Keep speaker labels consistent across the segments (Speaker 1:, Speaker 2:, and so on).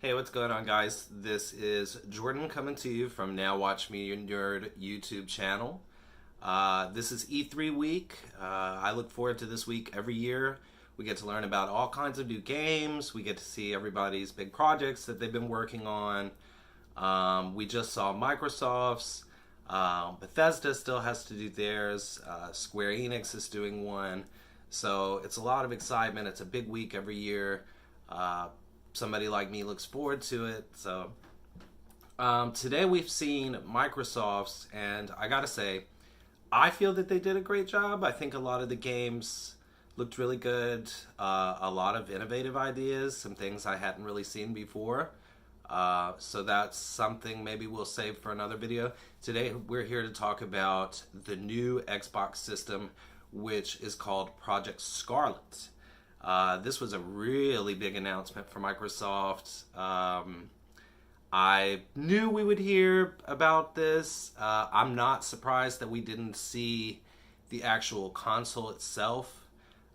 Speaker 1: Hey, what's going on, guys? This is Jordan coming to you from NowWatchMeNerd YouTube channel. This is E3 week. I look forward to this week every year. We get to learn about all kinds of new games. We get to see everybody's big projects that they've been working on. We just saw Microsoft's. Bethesda still has to do theirs. Square Enix is doing one. So it's a lot of excitement. It's a big week every year. Somebody like me looks forward to it. So today we've seen Microsoft's, and I gotta say, I feel that they did a great job. I think a lot of the games looked really good. A lot of innovative ideas, some things I hadn't really seen before. So that's something maybe we'll save for another video. Today we're here to talk about the new Xbox system, which is called Project Scarlett. This was a really big announcement for Microsoft. I knew we would hear about this. I'm not surprised that we didn't see the actual console itself,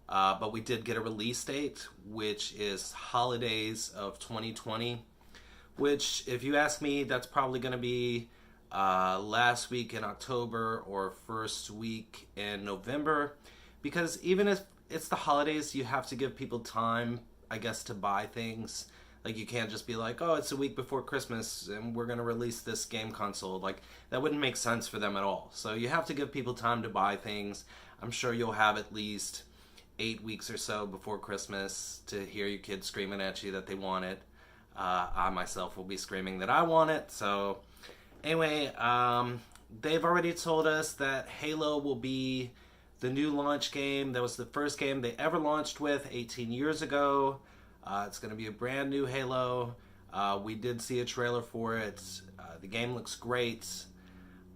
Speaker 1: but we did get a release date, which is holidays of 2020, which, if you ask me, that's probably going to be last week in October or first week in November, because even if it's the holidays, you have to give people time, I guess, to buy things. Like, you can't just be like, oh, it's a week before Christmas and we're going to release this game console. Like, that wouldn't make sense for them at all. So you have to give people time to buy things. I'm sure you'll have at least 8 weeks or so before Christmas to hear your kids screaming at you that they want it. I myself will be screaming that I want it. So anyway, they've already told us that Halo will be the new launch game. That was the first game they ever launched with 18 years ago. It's going to be a brand new Halo. We did see a trailer for it. The game looks great.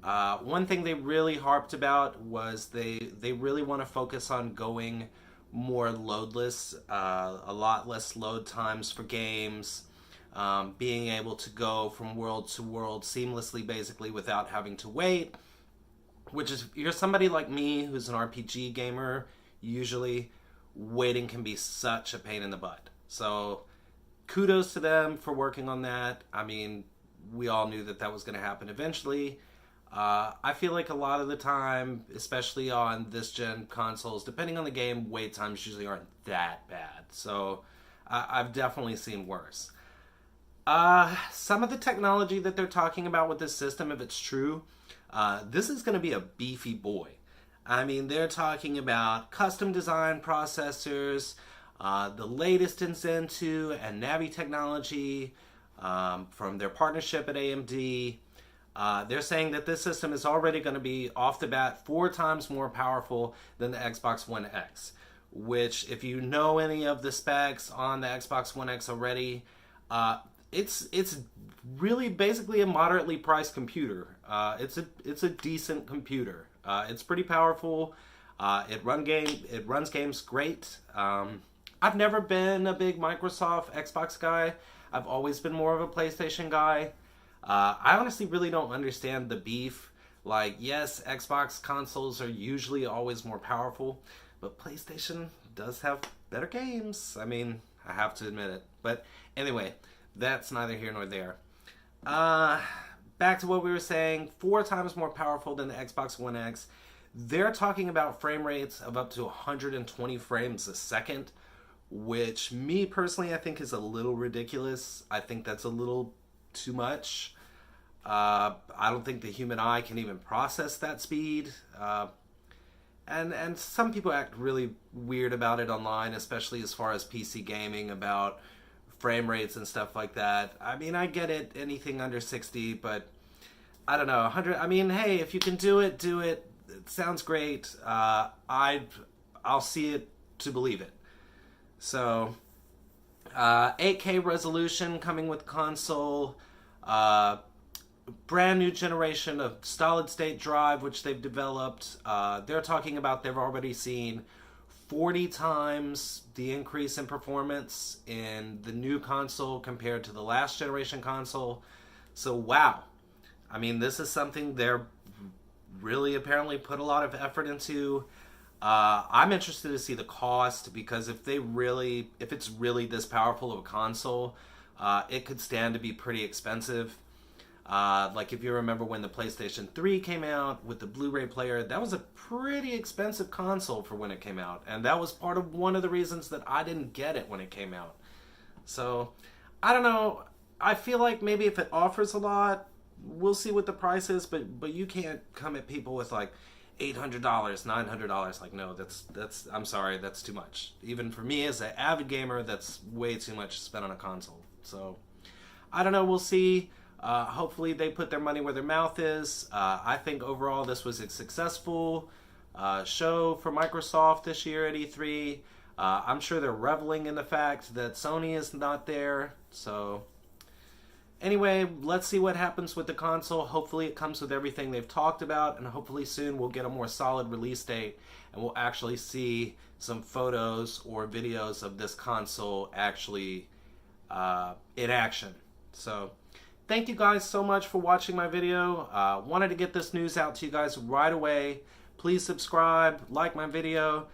Speaker 1: One thing they really harped about was they really want to focus on going more loadless, a lot less load times for games, being able to go from world to world seamlessly, basically, without having to wait. Which is, if you're somebody like me who's an RPG gamer, usually waiting can be such a pain in the butt. So kudos to them for working on that. I mean, we all knew that that was going to happen eventually. I feel like a lot of the time, especially on this gen consoles, depending on the game, wait times usually aren't that bad. So I've definitely seen worse. Some of the technology that they're talking about with this system, if it's true, this is going to be a beefy boy. I mean, they're talking about custom design processors, the latest in Zen 2 and Navi technology from their partnership at AMD. They're saying that this system is already going to be, off the bat, 4 times more powerful than the Xbox One X, which, if you know any of the specs on the Xbox One X already, it's really basically a moderately priced computer. It's a decent computer. It's pretty powerful. It runs games great. I've never been a big Microsoft Xbox guy. I've always been more of a PlayStation guy. I honestly really don't understand the beef. Like, yes, Xbox consoles are usually always more powerful, but PlayStation does have better games. I mean, I have to admit it. But anyway, that's neither here nor there. Back to what we were saying, 4 times more powerful than the Xbox One X. They're talking about frame rates of up to 120 frames a second, which, me personally, I think is a little ridiculous. I think that's a little too much. I don't think the human eye can even process that speed. And some people act really weird about it online, especially as far as PC gaming, about frame rates and stuff like that. I mean, I get it, anything under 60, but I don't know, 100. I mean, hey, if you can do it, do it. It sounds great. I'll see it to believe it. So 8K resolution coming with console, brand new generation of solid state drive which they've developed. They're talking about they've already seen 40 times the increase in performance in the new console compared to the last generation console. So wow. I mean, this is something they're really apparently put a lot of effort into. I'm interested to see the cost, because if it's really this powerful of a console, it could stand to be pretty expensive. Like if you remember when the PlayStation 3 came out with the Blu-ray player, that was a pretty expensive console for when it came out. And that was part of one of the reasons that I didn't get it when it came out. So, I don't know. I feel like maybe if it offers a lot, we'll see what the price is, but you can't come at people with like $800, $900. Like, no, that's I'm sorry, that's too much. Even for me as an avid gamer, that's way too much to spend on a console. So, I don't know, we'll see. Hopefully they put their money where their mouth is. I think overall this was a successful show for Microsoft this year at E3. I'm sure they're reveling in the fact that Sony is not there. So anyway, let's see what happens with the console. Hopefully it comes with everything they've talked about, and hopefully soon we'll get a more solid release date and we'll actually see some photos or videos of this console actually in action. So thank you guys so much for watching my video. Wanted to get this news out to you guys right away. Please subscribe, like my video.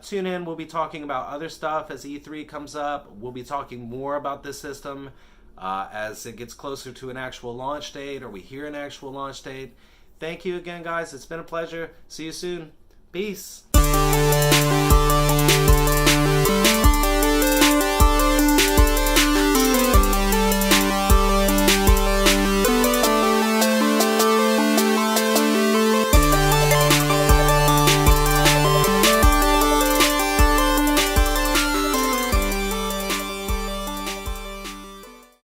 Speaker 1: Tune in, we'll be talking about other stuff as E3 comes up. We'll be talking more about this system as it gets closer to an actual launch date, or we hear an actual launch date. Thank you again, guys. It's been a pleasure. See you soon. Peace.